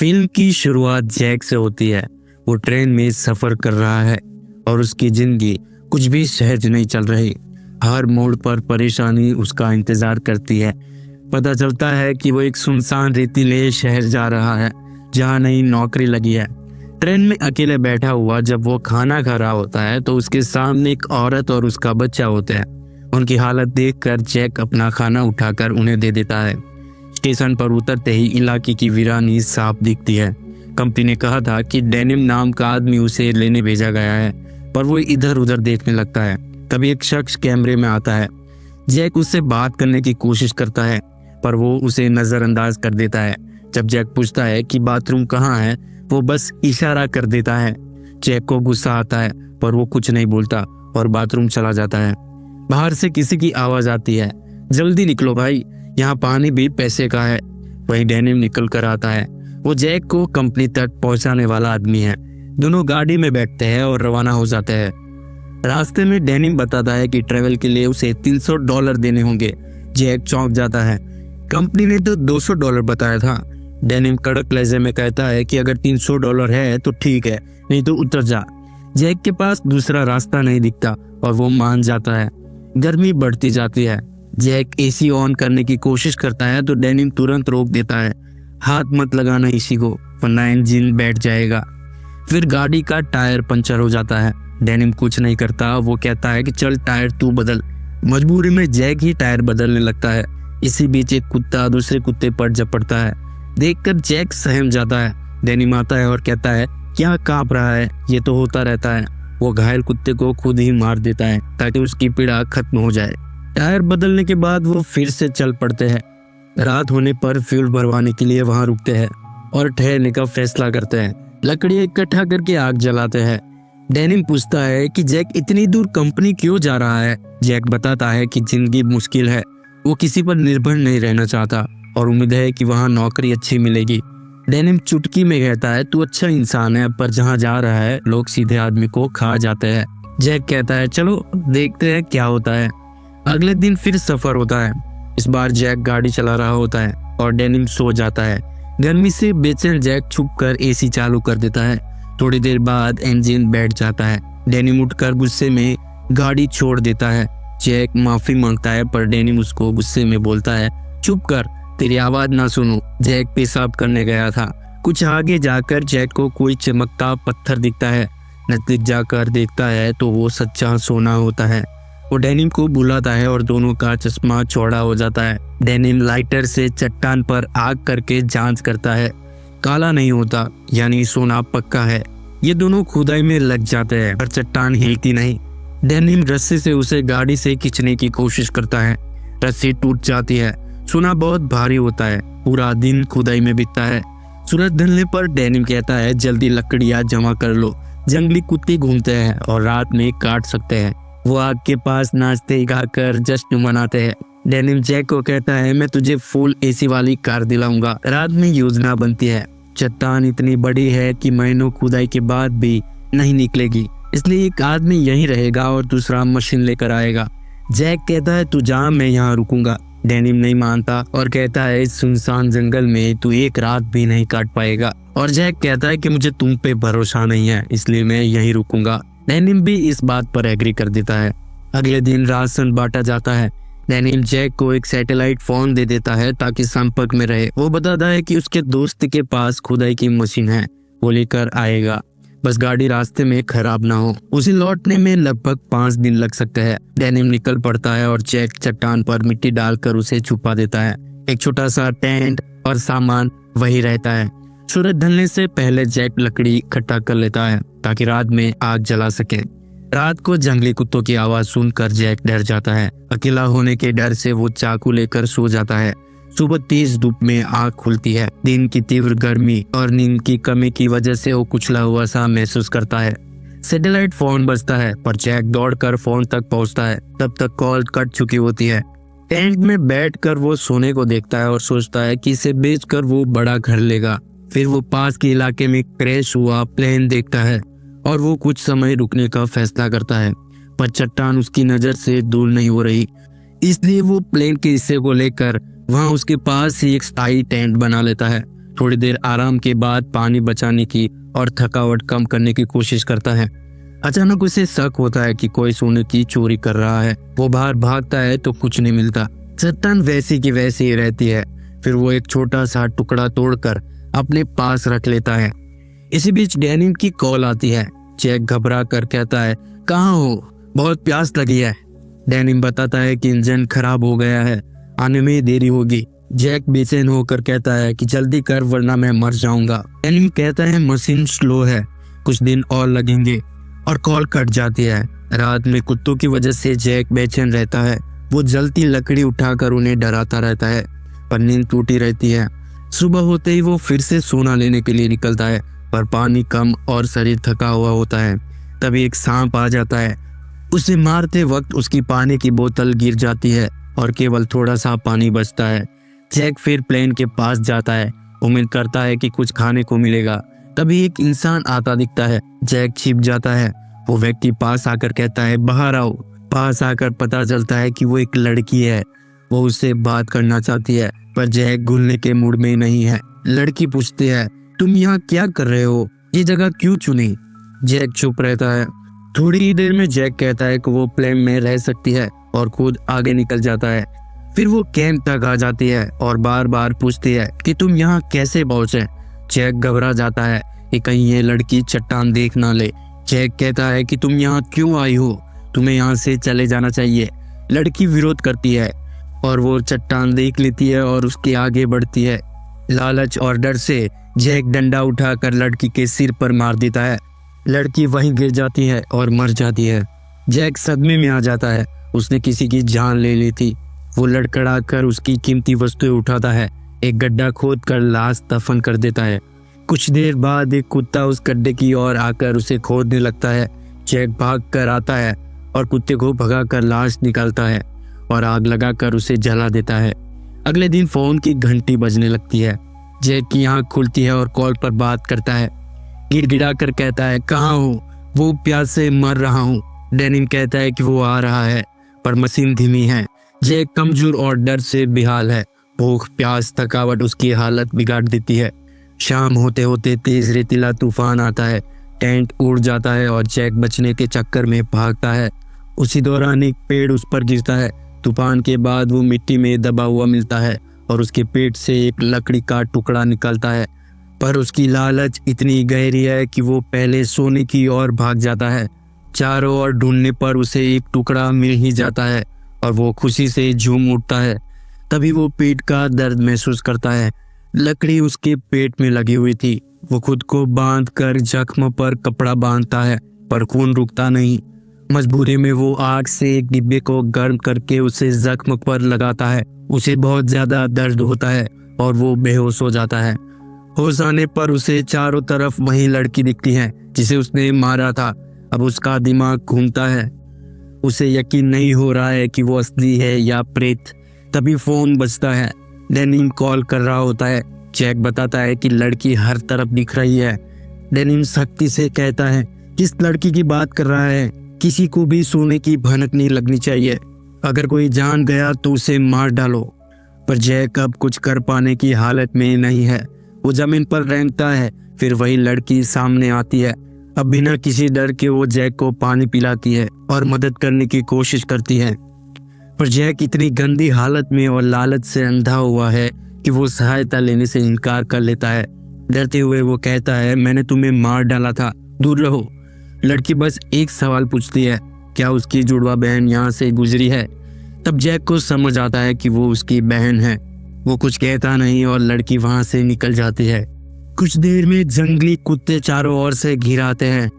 Film की शुरुआत Jack से होती है। वो ट्रेन में सफर कर रहा है और उसकी जिंदगी कुछ भी सहज नहीं चल रही। हर मोड़ पर परेशानी उसका इंतजार करती है। पता चलता है कि वो एक सुनसान रेतीले शहर जा रहा है जहाँ नई नौकरी लगी है। ट्रेन में अकेले बैठा हुआ जब वो खाना खा रहा होता है तो उसके सामने एक औरत और उसका बच्चा होते हैं। उनकी हालत देखकर जैक अपना खाना उठाकर उन्हें दे देता है। स्टेशन पर उतरते ही इलाके की वीरानी साफ दिखती है। कंपनी ने कहा था कि डेनिम नाम का आदमी उसे लेने भेजा गया है, पर वो इधर उधर देखने लगता है। तभी एक शख्स कैमरे में आता है। जैक उससे बात करने की कोशिश करता है, पर वो उसे नजरअंदाज कर देता है। जब जैक पूछता है कि बाथरूम कहाँ है, वो बस इशारा कर देता है। जैक को गुस्सा आता है, पर वो कुछ नहीं बोलता और बाथरूम चला जाता है। बाहर से किसी की आवाज आती है, जल्दी निकलो भाई, यहाँ पानी भी पैसे का है। वहीं डेनिम निकल कर आता है। वो जैक को कंपनी तक पहुंचाने वाला आदमी है। दोनों गाड़ी में बैठते हैं और रवाना हो जाते हैं। रास्ते में डेनिम बताता है कि ट्रेवल के लिए उसे $300 देने होंगे। जैक चौंक जाता है। कंपनी ने तो $200 बताया था। डेनिम कड़क लहजे में कहता है कि अगर $300 है तो ठीक है, नहीं तो उतर जा। जैक के पास दूसरा रास्ता नहीं दिखता और वो मान जाता है। गर्मी बढ़ती जाती है। जैक एसी ऑन करने की कोशिश करता है तो डेनिम तुरंत रोक देता है। हाथ मत लगाना एसी को, वरना इंजन बैठ जाएगा। फिर गाड़ी का टायर पंचर हो जाता है। डेनिम कुछ नहीं करता। वो कहता है कि चल टायर तू बदल। मजबूरी में जैक ही टायर बदलने लगता है। इसी बीच एक कुत्ता दूसरे कुत्ते पर झपटता है। देखकर जैक सहम जाता है। डेनिम आता है और कहता है क्या कांप रहा है, ये तो होता रहता है। वो घायल कुत्ते को खुद ही मार देता है ताकि उसकी पीड़ा खत्म हो जाए। टायर बदलने के बाद वो फिर से चल पड़ते हैं। रात होने पर फ्यूल भरवाने के लिए वहां रुकते हैं और ठहरने का फैसला करते हैं। लकड़ियां इकट्ठा करके आग जलाते हैं। डेनिम पूछता है कि जैक इतनी दूर कंपनी क्यों जा रहा है। जैक बताता है कि जिंदगी मुश्किल है, वो किसी पर निर्भर नहीं रहना चाहता और उम्मीद है कि वहाँ नौकरी अच्छी मिलेगी। डेनिम चुटकी में कहता है तू अच्छा इंसान है, पर जहाँ जा रहा है लोग सीधे आदमी को खा जाते हैं। जैक कहता है चलो देखते हैं क्या होता है। अगले दिन फिर सफर होता है। इस बार जैक गाड़ी चला रहा होता है और डेनिम सो जाता है। गर्मी से बेचैन जैक छुपकर एसी चालू कर देता है। थोड़ी देर बाद इंजन बैठ जाता है। डेनिम उठकर गुस्से में गाड़ी छोड़ देता है। जैक माफी मांगता है, पर डेनिम उसको गुस्से में बोलता है चुप कर, तेरी आवाज ना सुनूं। जैक पेशाब करने गया था। कुछ आगे जाकर जैक को कोई चमकता पत्थर दिखता है। नजदीक जाकर देखता है तो वो सच्चा सोना होता है। वो डेनिम को बुलाता है और दोनों का चश्मा चौड़ा हो जाता है। डेनिम लाइटर से चट्टान पर आग करके जांच करता है। काला नहीं होता, यानी सोना पक्का है। ये दोनों खुदाई में लग जाते हैं, पर चट्टान हिलती नहीं। डेनिम रस्सी से उसे गाड़ी से खींचने की कोशिश करता है। रस्सी टूट जाती है। सोना बहुत भारी होता है। पूरा दिन खुदाई में बीतता है। सूरज ढलने पर डेनिम कहता है जल्दी लकड़ियां जमा कर लो, जंगली कुत्ते घूमते हैं और रात में काट सकते हैं। वो आग के पास नाचते गाकर जश्न मनाते हैं। डेनिम जैक को कहता है मैं तुझे फुल एसी वाली कार दिलाऊंगा। रात में योजना बनती है। चट्टान इतनी बड़ी है कि महीनों खुदाई के बाद भी नहीं निकलेगी, इसलिए एक आदमी यहीं रहेगा और दूसरा मशीन लेकर आएगा। जैक कहता है तू जा, मैं यहाँ रुकूंगा। डेनिम नहीं मानता और कहता है इस सुनसान जंगल में तू एक रात भी नहीं काट पाएगा। और जैक कहता है कि मुझे तुम पे भरोसा नहीं है, इसलिए मैं यहीं रुकूंगा। डेनिम भी इस बात पर एग्री कर देता है। अगले दिन राशन बांटा जाता है। डेनिम जैक को एक सैटेलाइट फोन दे देता है ताकि संपर्क में रहे। वो बताता है कि उसके दोस्त के पास खुदाई की मशीन है, वो लेकर आएगा, बस गाड़ी रास्ते में खराब ना हो। उसे लौटने में लगभग 5 दिन लग सकते हैं। डेनिम निकल पड़ता है और जैक चट्टान पर मिट्टी डालकर उसे छुपा देता है। एक छोटा सा टेंट और सामान वही रहता है। सूरज ढलने से पहले जैक लकड़ी इकट्ठा कर लेता है ताकि रात में आग जला सके। रात को जंगली कुत्तों की आवाज सुनकर जैक डर जाता है। अकेला होने के डर से वो चाकू लेकर सो जाता है। सुबह तेज धूप में आँख खुलती है। दिन की तीव्र गर्मी और नींद की कमी की वजह से वो कुचला हुआ सा महसूस करता है। सैटेलाइट फोन बजता है, पर जैक दौड़कर फोन तक पहुंचता है। तब तक कॉल कट चुकी होती है। टेंट में बैठकर वो सोने को देखता है और सोचता है कि इसे बेचकर वो बड़ा घर लेगा। फिर वो पास के इलाके में क्रैश हुआ प्लेन देखता है और वो कुछ समय रुकने का फैसला करता है, पर चट्टान उसकी नजर से दूर नहीं हो रही। इसलिए वो प्लेन के हिस्से को लेकर वहाँ उसके पास ही एक स्थायी टेंट बना लेता है। थोड़ी देर आराम के बाद पानी बचाने की और थकावट कम करने की कोशिश करता है। अचानक उसे शक होता है कि कोई सोने की चोरी कर रहा है। वो बाहर भागता है तो कुछ नहीं मिलता। चट्टान वैसी की वैसी ही रहती है। फिर वो एक छोटा सा टुकड़ा तोड़कर अपने पास रख लेता है। इसी बीच डेनिम की कॉल आती है। जैक घबरा कर कहता है, कहाँ हो? बहुत प्यास लगी है। डेनिम बताता है कि इंजन खराब हो गया है, आने में देरी होगी। जैक बेचैन होकर कहता है कि जल्दी कर वरना मैं मर जाऊंगा। डेनिम कहता है मशीन स्लो है, कुछ दिन और लगेंगे, और कॉल कट जाती है। रात में कुत्तों की वजह से जैक बेचैन रहता है। वो जलती लकड़ी उठाकर उन्हें डराता रहता है, पर नींद टूटी रहती है। सुबह होते ही वो फिर से सोना लेने के लिए निकलता है, पर पानी कम और शरीर थका हुआ होता है। तभी एक सांप आ जाता है। उसे मारते वक्त उसकी पानी की बोतल गिर जाती है और केवल थोड़ा सा पानी बचता है। जैक फिर प्लेन के पास जाता है, उम्मीद करता है कि कुछ खाने को मिलेगा। तभी एक इंसान आता दिखता है। जैक छिप जाता है। वो व्यक्ति पास आकर कहता है, बाहर आओ। पास आकर पता चलता है कि वो एक लड़की है। वो उससे बात करना चाहती है, पर जैक घुलने के मूड में नहीं है। लड़की पूछती है, तुम यहाँ क्या कर रहे हो? ये जगह क्यों चुनी? जैक चुप रहता है। थोड़ी ही देर में जैक कहता है कि वो प्लेन में रह सकती है और खुद आगे निकल जाता है। फिर वो कैंप तक आ जाती है और बार बार पूछती है कि तुम यहाँ कैसे पहुंचे। जैक घबरा जाता है कि कहीं ये लड़की चट्टान देख ना ले। जैक कहता है कि तुम यहाँ क्यों आई हो? तुम्हें यहाँ से चले जाना चाहिए। लड़की विरोध करती है और वो चट्टान देख लेती है और उसके आगे बढ़ती है। लालच और डर से जैक डंडा उठाकर लड़की के सिर पर मार देता है। लड़की वहीं गिर जाती है और मर जाती है। जैक सदमे में आ जाता है। उसने किसी की जान ले ली थी। वो लड़खड़ा कर उसकी कीमती वस्तुएं उठाता है, एक गड्ढा खोद कर लाश दफन कर देता है। कुछ देर बाद एक कुत्ता उस गड्ढे की ओर आकर उसे खोदने लगता है। जैक भाग कर आता है और कुत्ते को भगाकर लाश निकालता है और आग लगाकर उसे जला देता है। अगले दिन फोन की घंटी बजने लगती है। जैक की आंख खुलती है और कॉल पर बात करता है। गिड़गिड़ा कर कहता है, कहाँ हो? वो प्यास से मर रहा हूँ। डेनिम कहता है कि वो आ रहा है, पर मशीन धीमी है। जैक कमजोर और डर से बेहाल है। भूख, प्यास, थकावट उसकी हालत बिगाड़ देती है। शाम होते होते तेज रेतीला तूफान आता है। टेंट उड़ जाता है और जैक बचने के चक्कर में भागता है। उसी दौरान एक पेड़ उस पर गिरता है। तूफान के बाद वो मिट्टी में दबा हुआ मिलता है और उसके पेट से एक लकड़ी का टुकड़ा निकलता है। पर उसकी लालच इतनी गहरी है कि वो पहले सोने की ओर भाग जाता है। चारों ओर ढूंढने पर उसे एक टुकड़ा मिल ही जाता है और वो खुशी से झूम उठता है। तभी वो पेट का दर्द महसूस करता है। लकड़ी उसके पेट में लगी हुई थी। वो खुद को बांधकर जख्म पर कपड़ा बांधता है, पर खून रुकता नहीं। मजबूरी में वो आग से एक डिब्बे को गर्म करके उसे जख्म पर लगाता है। उसे बहुत ज्यादा दर्द होता है और वो बेहोश हो जाता है। होश आने पर उसे चारों तरफ वही लड़की दिखती है जिसे उसने मारा था। अब उसका दिमाग घूमता है। उसे यकीन नहीं हो रहा है कि वो असली है या प्रेत। तभी फोन बजता है। डेनिम कॉल कर रहा होता है। जैक बताता है कि लड़की हर तरफ दिख रही है। डेनिम सख्ती से कहता है, किस लड़की की बात कर रहा है? किसी को भी सोने की भनक नहीं लगनी चाहिए। अगर कोई जान गया तो उसे मार डालो। पर जैक अब कुछ कर पाने की हालत में नहीं है। वो जमीन पर रेंगता है। फिर वही लड़की सामने आती है। अब बिना किसी डर के वो जैक को पानी पिलाती है और मदद करने की कोशिश करती है। पर जैक इतनी गंदी हालत में और लालच से अंधा हुआ है कि वो सहायता लेने से इनकार कर लेता है। डरते हुए वो कहता है, मैंने तुम्हें मार डाला था, दूर रहो। लड़की बस एक सवाल पूछती है, क्या उसकी जुड़वा बहन यहाँ से गुजरी है? तब जैक को समझ आता है कि वो उसकी बहन है। वो कुछ कहता नहीं और लड़की वहां से निकल जाती है। कुछ देर में जंगली कुत्ते चारों ओर से घिर आते हैं।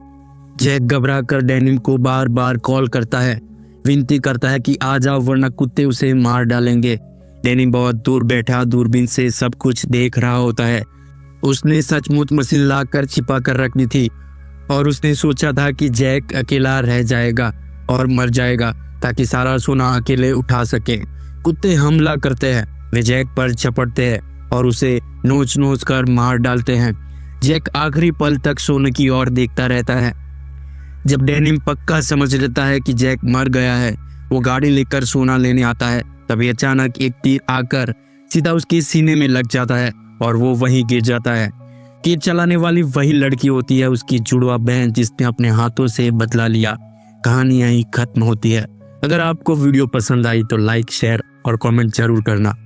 जैक घबरा कर डेनिम को बार बार कॉल करता है, विनती करता है कि आ जाओ वरना कुत्ते उसे मार डालेंगे। डेनिम बहुत दूर बैठा दूरबीन से सब कुछ देख रहा होता है। उसने सचमुच मशीन लाकर छिपा कर रख दी थी और उसने सोचा था कि जैक अकेला रह जाएगा और मर जाएगा ताकि सारा सोना अकेले उठा सके। कुत्ते हमला करते हैं। वे जैक पर झपटते हैं और उसे नोच नोच कर मार डालते हैं। जैक आखिरी पल तक सोने की ओर देखता रहता है। जब डेनिम पक्का समझ लेता है कि जैक मर गया है, वो गाड़ी लेकर सोना लेने आता है। तभी अचानक एक तीर आकर सीधा उसके सीने में लग जाता है और वो वहीं गिर जाता है। तीर चलाने वाली वही लड़की होती है, उसकी जुड़वा बहन, जिसने अपने हाथों से बदला लिया। कहानी यहीं खत्म होती है। अगर आपको वीडियो पसंद आई तो लाइक, शेयर और कमेंट जरूर करना।